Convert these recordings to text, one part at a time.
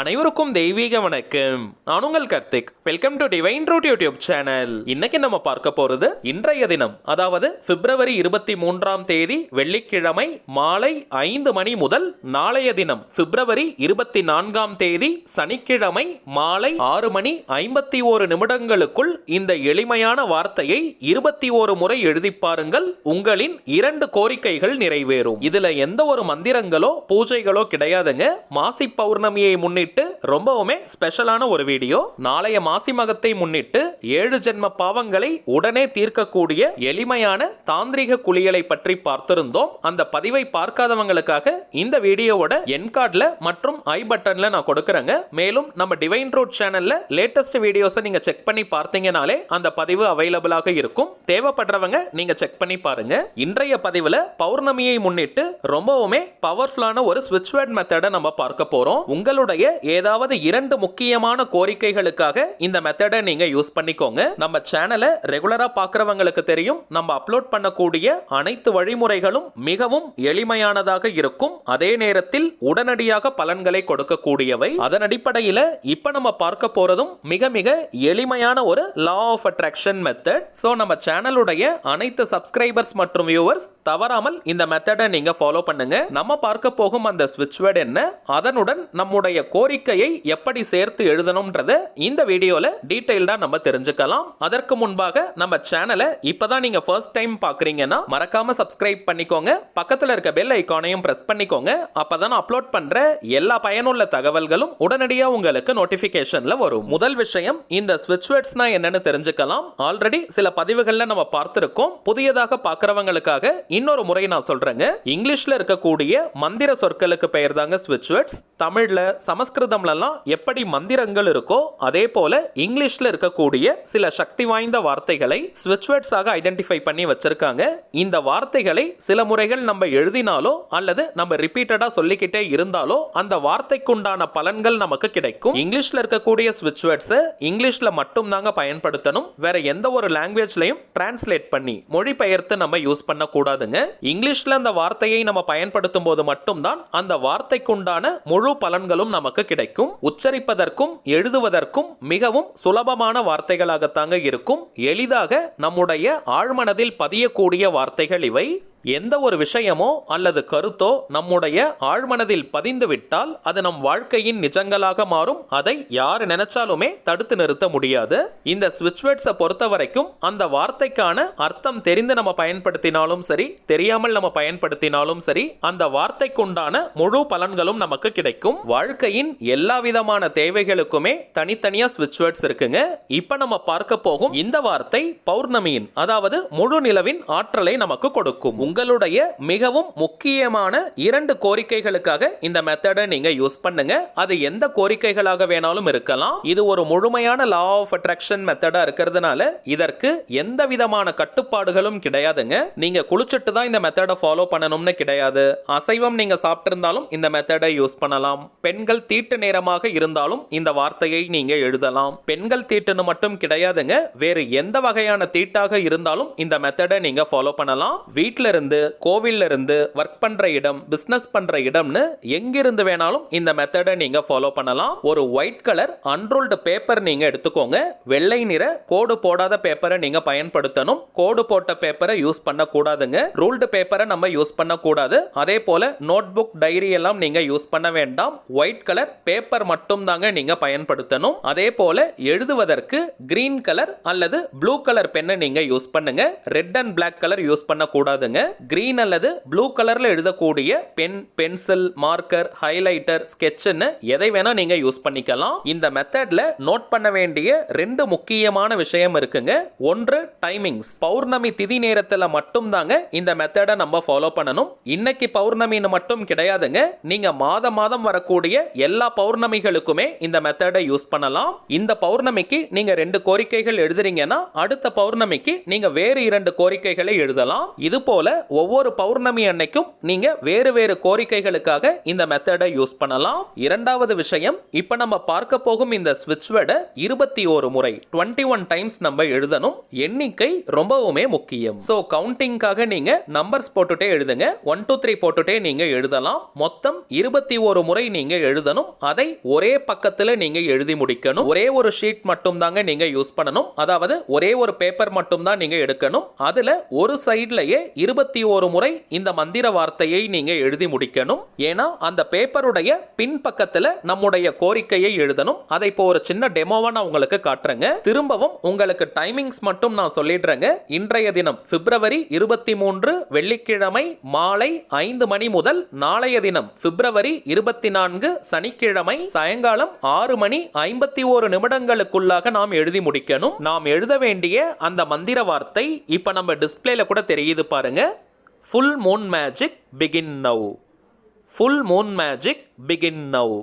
அனைவருக்கும் தெய்வீக வணக்கம். நான் உங்கள் Karthik. Welcome to Divine Root YouTube channel. இன்னைக்கு நம்ம பார்க்க போறது இன்றைய தினம், அதாவது பிப்ரவரி 23ஆம் தேதி வெள்ளிக்கிழமை மாலை 5 மணி முதல் நாளைய தினம் பிப்ரவரி 24ஆம் தேதி சனிக்கிழமை மாலை 6 மணி 51 நிமிடங்களுக்குள் இந்த எளிமையான வார்த்தையை 21 முறை எழுதி பாருங்கள். உங்களின் 2 கோரிக்கைகள் நிறைவேறும். இதுல எந்த ஒரு மந்திரங்களோ பூஜைகளோ கிடையாதுங்க. மாசி பௌர்ணமியை முன்னிட்டு ரொம்பவுமே ஸ்பெஷலான ஒரு வீடியோ. நாளைய மாசி மகத்தை முன்னிட்டு 7 ஜென்ம பாவங்களை உடனே தீர்க்கக்கூடிய எளிமையான தாந்திரிக குளியலை பற்றி பார்த்திருந்தோம். அந்த பதிவை பார்க்காதவங்களுக்காக இந்த வீடியோவோட என் கார்டுல மற்றும் ஐ பட்டன்ல நான் கொடுக்கறேங்க. மேலும் நம்ம டிவைன் ரூட் சேனல்ல லேட்டஸ்ட் வீடியோஸை நீங்க செக் பண்ணி பார்த்தீங்கனாலே அந்த பதிவு அவைலபிளாக இருக்கும். தேவைப்படுறவங்க நீங்க செக் பண்ணி பாருங்க. இன்றைய பதிவுல பௌர்ணமியை முன்னிட்டு ரொம்பவுமே பவர்ஃபுல்லான ஒரு ஸ்விட்ச் வேர்ட் மெத்தடை நம்ம பார்க்க போறோம். உங்களுடைய ஏதாவது 2 முக்கியமான கோரிக்கைகளுக்காக இந்த மெத்தடை நீங்க யூஸ் பண்ணிக்கோங்க. நம்ம சேனலை ரெகுலரா பார்க்கறவங்களுக்கு தெரியும், நம்ம அப்லோட் பண்ணக்கூடிய அனைத்து வழிமுறைகளும் மிகவும் எளிமையானதாக இருக்கும். அதே நேரத்தில் உடனடியாக பலன்களை கொடுக்கக்கூடியவை. அதன் அடிப்படையில் இப்ப நம்ம பார்க்க போறதும் மிக மிக எளிமையான ஒரு law of attraction method. So நம்ம சேனலுடைய அனைத்து சப்ஸ்கிரைபர்ஸ் மற்றும் வியூவர்ஸ் தவறாமல் இந்த மெத்தடை நீங்க ஃபாலோ பண்ணுங்க. நம்ம பார்க்க போகும் அந்த ஸ்விட்ச் வேர்ட் என்ன, அதனுடன் நம்முடைய கோரிக்கையை எப்படி சேர்த்து எழுதணும்ன்றத இந்த வீடியோல டீடைல்டா நம்ம தெரிஞ்சுக்கலாம். அதற்கு முன்பாக நம்ம சேனலை இப்பதான் நீங்க ஃபர்ஸ்ட் டைம் பார்க்கறீங்கன்னா மறக்காம சப்ஸ்கிரைப் பண்ணிக்கோங்க. பக்கத்துல இருக்க பெல் ஐகானையும் பிரஸ் பண்ணிக்கோங்க. அப்பதான் அப்லோட் பண்ற எல்லா பயனுள்ள தகவல்களும் உடனடியா உங்களுக்கு நோட்டிபிகேஷன்ல வரும். முதல் விஷயம், இந்த ஸ்விட்ச் வேர்ட்ஸ்னா என்னன்னு தெரிஞ்சுக்கலாம். ஆல்ரெடி சில பதிவுகள்ல நம்ம பார்த்திருக்கோம். புதியதாக பார்க்கறவங்களுக்காக இன்னொரு முறை நான் சொல்றேங்க. இங்கிலீஷ்ல இருக்கக்கூடிய மந்திர சொற்களுக்கு பெயர் தாங்க ஸ்விட்ச் வேர்ட்ஸ். தமிழ்ல சமஸ்கிருதம்லாம் எப்படி மந்திரங்கள் இருக்கோ அதே போல இங்கிலீஷ்ல இருக்கக்கூடிய சில சக்தி வாய்ந்த வார்த்தைகளை ஸ்விட்ச் வேர்ட்ஸாக ஐடென்டிஃபை பண்ணி வச்சிருக்காங்க. இந்த வார்த்தைகளை சில முறைகள் நம்ம எழுதினாலோ அல்லது நம்ம ரிப்பீட்டடா சொல்லிக்கிட்டே இருந்தாலோ அந்த வார்த்தைக்குண்டான பலன்கள் நமக்கு கிடைக்கும். இங்கிலீஷ்ல இருக்கக்கூடிய ஸ்விட்ச் வேர்ட்ஸ் இங்கிலீஷ்ல மட்டும் தாங்க பயன்படுத்தணும். வேற எந்த ஒரு லாங்குவேஜ்லயும் டிரான்ஸ்லேட் பண்ணி மொழிபெயர்த்து நம்ம யூஸ் பண்ண கூடாதுங்க. இங்கிலீஷ்ல அந்த வார்த்தையை நம்ம பயன்படுத்தும் போது மட்டும்தான் அந்த வார்த்தைக்குண்டான முழு பலன்களும் நமக்கு கிடைக்கும். உச்சரிப்பதற்கும் எழுதுவதற்கும் மிகவும் சுலபமான வார்த்தைகளாகத்தாங்க இருக்கும். எளிதாக நம்முடைய ஆழ்மனதில் பதியக்கூடிய வார்த்தைகள் இவை. எந்த ஒரு விஷயமோ அல்லது கருத்தோ நம்முடைய ஆழ்மனதில் பதிந்து விட்டால் அது நம் வாழ்க்கையின் நிஜங்களாக மாறும். அதை யார் நினைச்சாலுமே தடுத்து நிறுத்த முடியாது. இந்த ஸ்விட்ச் வேர்ட்ஸை பொறுத்த வரைக்கும் அந்த வார்த்தைக்கான அர்த்தம் தெரிந்து நம்ம பயன்படுத்தினாலும் சரி, தெரியாமல் நம்ம பயன்படுத்தினாலும் சரி, அந்த வார்த்தைக்குண்டான முழு பலன்களும் நமக்கு கிடைக்கும். வாழ்க்கையின் எல்லா விதமான தேவைகளுக்குமே தனித்தனியா ஸ்விட்ச் வேர்ட்ஸ் இருக்குங்க. இப்ப நம்ம பார்க்க போகும் இந்த வார்த்தை பௌர்ணமியின், அதாவது முழு நிலவின் ஆற்றலை நமக்கு கொடுக்கும். உங்களுடைய மிகவும் முக்கியமான 2 கோரிக்கைகளுக்காக இந்த மெத்தடை நீங்க யூஸ் பண்ணுங்க. அது எந்த கோரிக்கைகளாக வேணாலும் இருக்கலாம். இது ஒரு முழுமையான லா ஆஃப் அட்ராக்ஷன் மெத்தடா இருக்கிறதுனால இதற்கு எந்த விதமான கட்டுப்பாடுகளும் கிடையாதுங்க. நீங்க குளிச்சிட்டு தான் இந்த மெத்தடை ஃபாலோ பண்ணணும்னு கிடையாது. அசைவம் நீங்க சாப்பிட்டு இருந்தாலும் இந்த மெத்தடை யூஸ் பண்ணலாம். பெண்கள் தீட்டு நேரமாக இருந்தாலும் இந்த வார்த்தையை நீங்க எழுதலாம். பெண்கள் தீட்டுன்னு மட்டும் கிடையாதுங்க, வேறு எந்த வகையான தீட்டாக இருந்தாலும் இந்த மெத்தடை நீங்க ஃபாலோ பண்ணலாம். வீட்ல இருந்து, கோவில்ல இருந்து, வர்க் பண்ற இடம், பிசினஸ் பண்ற இடம்னு எங்கிருந்து வேணாலும் இந்த மெத்தடை நீங்க ஃபாலோ பண்ணலாம். ஒரு ஒயிட் கலர் அன்ரூல்டு பேப்பர் நீங்க எடுத்துக்கோங்க. வெள்ளை நிற கோடு போடாத பேப்பரை நீங்க பயன்படுத்தணும். கோடு போட்ட பேப்பரை யூஸ் பண்ண கூடாதுங்க. ரூல்டு பேப்பரை நம்ம யூஸ் பண்ண கூடாது. அதே போல நோட் புக், டைரி எல்லாம் நீங்க யூஸ் பண்ண வேண்டாம். ஒயிட் கலர் பேப்பர் மட்டும் தாங்க நீங்க பயன்படுத்தணும். அதே போல எழுதுவதற்கு கிரீன் கலர் அல்லது ப்ளூ கலர் பென்னை நீங்க யூஸ் பண்ணுங்க. Red and black colour use பண்ண கூடாதுங்க. கிரீன் அல்லது ப்ளூ கலர்ல எழுதக்கூடிய பென், பென்சில், மார்க்கர், ஹைலைட்டர், ஸ்கெட்ச்னு எதை வேணா நீங்க யூஸ் பண்ணிக்கலாம். இந்த மெத்தட்ல நோட் பண்ண வேண்டிய 2 முக்கியமான விஷயம் இருக்குங்க. ஒன்று டைமிங்ஸ். பௌர்ணமி திதி நேரத்துல மட்டும் தாங்க இந்த மெத்தடை நம்ம ஃபாலோ பண்ணணும். இன்னைக்கு பௌர்ணமின்னு மட்டும் கிடையாதுங்க. நீங்க மாதம் மாதம் வரக்கூடிய எல்லா பௌர்ணமிகளுக்குமே இந்த மெத்தடை யூஸ் பண்ணலாம். இந்த பௌர்ணமிக்கு நீங்க 2 கோரிக்கைகள் எழுதுறீங்கன்னா அடுத்த பௌர்ணமிக்கு நீங்க வேறு 2 கோரிக்கைகளை எழுதலாம். இது போல ஒவ்வொரு பௌர்ணமி அன்னைக்கும் நீங்க வேறு வேறு கோரிக்கைகளுக்காக இந்த மெத்தடை யூஸ் பண்ணலாம். இரண்டாவது விஷயம், இப்ப நம்ம பார்க்க போகும் இந்த ஸ்விட்ச் வேர்டை 21 முறை 21 டைம்ஸ் நம்ம எழுதணும். எண்ணிக்கை ரொம்பவுமே முக்கியம். சோ கவுண்டிங்காக நீங்க நம்பர்ஸ் போட்டுட்டே எழுதுங்க. 1 2 3 போட்டுட்டே நீங்க எழுதலாம். மொத்தம் 21 முறை நீங்க எழுதணும். அதை ஒரே பக்கத்துல நீங்க எழுதி முடிக்கணும். ஒரே ஒரு ஷீட் மட்டும் தாங்க நீங்க யூஸ் பண்ணணும். அதாவது ஒரே ஒரு பேப்பர் மட்டும் தான் நீங்க எடுக்கணும். அதுல ஒரு சைட்லயே 21 முறை இந்த மந்திர வார்த்தையை நீங்க எழுதி முடிக்கணும். ஏன்னா அந்த பேப்பருடைய பின் பக்கத்துல நம்முடைய கோரிக்கையை எழுதணும். அதை இப்போ ஒரு சின்ன டெமோவா நான் உங்களுக்கு காட்டுறேங்க. திரும்பவும் உங்களுக்கு டைமிங்ஸ் மட்டும் நான் சொல்லிடுறேங்க. இன்றைய தினம் பிப்ரவரி 23 வெள்ளிக்கிழமை மாலை 5 மணி முதல் நாளைய தினம் பிப்ரவரி 24 சனிக்கிழமை சாயங்காலம் 6 மணி 51 நிமிடங்களுக்குள்ளாக நாம் எழுதி முடிக்கணும். நாம் எழுத வேண்டிய அந்த மந்திர வார்த்தை இப்ப நம்ம டிஸ்பிளேல கூட தெரியுது பாருங்க. Full Moon magic begin now. Full Moon magic begin now.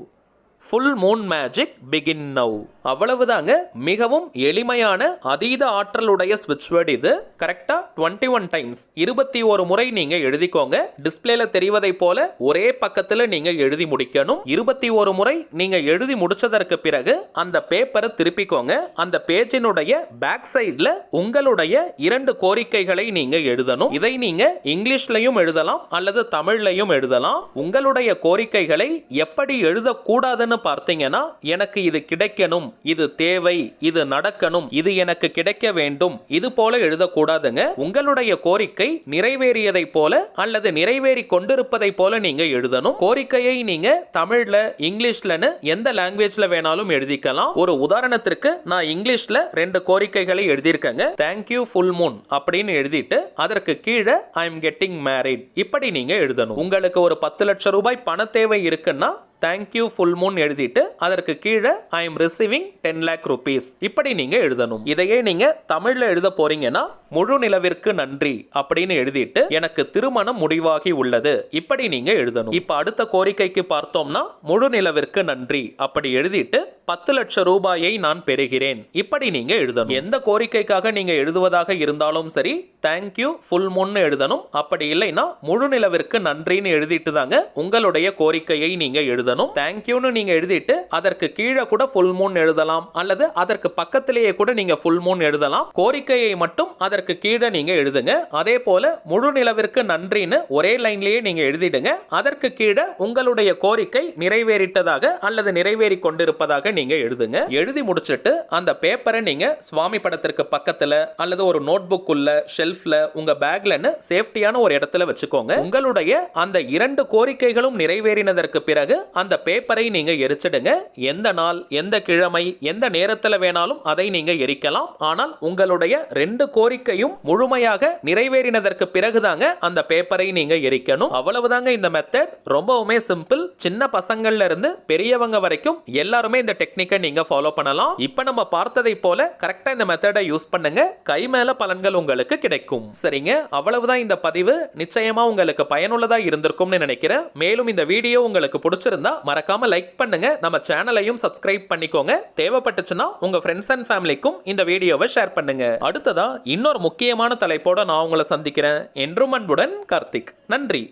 Full Moon magic begin now. அவ்வளவுதாங்க. மிகவும் எளிமையான அதீத ஆற்றலுடைய ஸ்விட்ச் வேர்ட் இது. கரெக்டா 21 டைம்ஸ் 21 முறை நீங்க எழுதிக்கோங்க. டிஸ்பிளேல தெரிவதை போல ஒரே பக்கத்துல நீங்க எழுதி முடிக்கணும். 21 முறை நீங்க எழுதி முடிச்சதற்கு பிறகு அந்த பேப்பரை திருப்பிக்கோங்க. அந்த பேஜினுடைய பேக் சைடுல உங்களுடைய 2 கோரிக்கைகளை நீங்க எழுதணும். இதை நீங்க இங்கிலீஷ்லயும் எழுதலாம் அல்லது தமிழ்லையும் எழுதலாம். உங்களுடைய கோரிக்கைகளை எப்படி எழுதக்கூடாதுன்னு பார்த்தீங்கன்னா, எனக்கு இது கிடைக்கணும், இது தேவை, இது நடக்கணும், இது எனக்கு கிடைக்க வேண்டும், இது போல எழுதக்கூடாதுங்க. உங்களுடைய கோரிக்கை நிறைவேறியதை போல அல்லது நிறைவேறி கொண்டிருப்பதை போல நீங்க எழுதணும். கோரிக்கையை நீங்க தமிழ்ல இங்கிலீஷ்லன்னு எந்த லாங்குவேஜ்ல வேணாலும் எழுதிக்கலாம். ஒரு உதாரணத்திற்கு நான் இங்கிலீஷ்ல 2 கோரிக்கைகளை எழுதியிருக்கேங்க. தேங்க்யூ ஃபுல் மூன் அப்படின்னு எழுதிட்டு அதற்கு கீழே ஐ எம் கெட்டிங் மேரிட் இப்படி நீங்க எழுதணும். உங்களுக்கு ஒரு 10 லட்சம் ரூபாய் பண தேவை இருக்குன்னா தேங்க்யூ ஃபுல் மூன் எழுதிட்டு அதற்கு கீழே I am receiving 10 lakh rupees இப்படி நீங்க எழுதணும். இதையே நீங்க தமிழ்ல எழுத போறீங்கன்னா முழு நிலவிற்கு நன்றி அப்படின்னு எழுதிட்டு எனக்கு திருமணம் முடிவாகி உள்ளது இப்படி நீங்க எழுதணும். இப்ப அடுத்த கோரிக்கைக்கு பார்த்தோம்னா முழு நிலவிற்கு நன்றி அப்படி எழுதிட்டு 10 லட்சம் ரூபாயை நான் பெறுகிறேன் இப்படி நீங்க எழுதணும். எந்த கோரிக்கைக்காக நீங்க எழுதுவதாக இருந்தாலும் சரி தேங்க்யூ ஃபுல் மூன் எழுதணும். அப்படி இல்லைன்னா முழு நிலவிற்கு நன்றின்னு எழுதிட்டு தாங்க உங்களுடைய கோரிக்கையை நீங்க எழுதணும். தேங்க்யூன்னு நீங்க எழுதிட்டு அதற்கு கீழே கூட ஃபுல் மூன் எழுதலாம் அல்லது அதற்கு பக்கத்திலேயே கூட நீங்க ஃபுல் மூன் எழுதலாம். கோரிக்கையை மட்டும் அதற்கு கீழே நீங்க எழுதுங்க. அதே போல முழு நிலவிற்கு நன்றின்னு ஒரே லைன்லயே நீங்க எழுதிடுங்க. அதற்கு கீழே உங்களுடைய கோரிக்கை நிறைவேறிட்டதாக அல்லது நிறைவேறி கொண்டிருப்பதாக நீங்க எழுதுங்க. எழுதி முடிச்சிட்டு அந்த பேப்பரை நீங்க சுவாமி படத்திற்கு பக்கத்துல அல்லது ஒரு நோட் புக் உள்ள ஷெல்ஃப்ல உங்க பேக்லன்னு சேஃப்டியான ஒரு இடத்துல வச்சுக்கோங்க. உங்களுடைய அந்த 2 கோரிக்கைகளும் நிறைவேறினதற்கு பிறகு அந்த பேப்பரை நீங்க எரிச்சிடுங்க. எந்த நாள், எந்த கிழமை, எந்த நேரத்துல வேணாலும் அதை நீங்க எரிக்கலாம். ஆனால் உங்களுடைய 2 கோரிக்கையும் முழுமையாக நிறைவேறினதற்கு பிறகுதாங்க அந்த பேப்பரை நீங்க எரிக்கணும். அவ்வளவுதாங்க இந்த மெத்தட். ரொம்பவுமே சிம்பிள். சின்ன பசங்கள்ல இருந்து பெரியவங்க வரைக்கும் எல்லாருமே இந்த டெக்னிக்கை நீங்க ஃபாலோ பண்ணலாம். இப்ப நம்ம பார்த்ததை போல கரெக்டா இந்த மெத்தடை யூஸ் பண்ணுங்க. கை மேல பலன்கள் உங்களுக்கு கிடைக்கும். சரிங்க, அவ்வளவுதான் இந்த பதிவு. நிச்சயமா உங்களுக்கு பயனுள்ளதா இருந்திருக்கும்னு நினைக்கிறேன். மேலும் இந்த வீடியோ உங்களுக்கு பிடிச்சிருந்தா மறக்காம லைக் பண்ணுங்க. நம்ம சேனலையும் சப்ஸ்கிரைப் பண்ணிக்கோங்க. தேவைப்பட்டுச்சுன்னா உங்க ஃப்ரெண்ட்ஸ் அண்ட் ஃபேமிலிக்கும் இந்த வீடியோவை ஷேர் பண்ணுங்க. அடுத்ததா இன்னொரு முக்கியமான தலைப்போட நான் உங்களை சந்திக்கிறேன். என்றும் அன்புடன் கார்த்திக். நன்றி.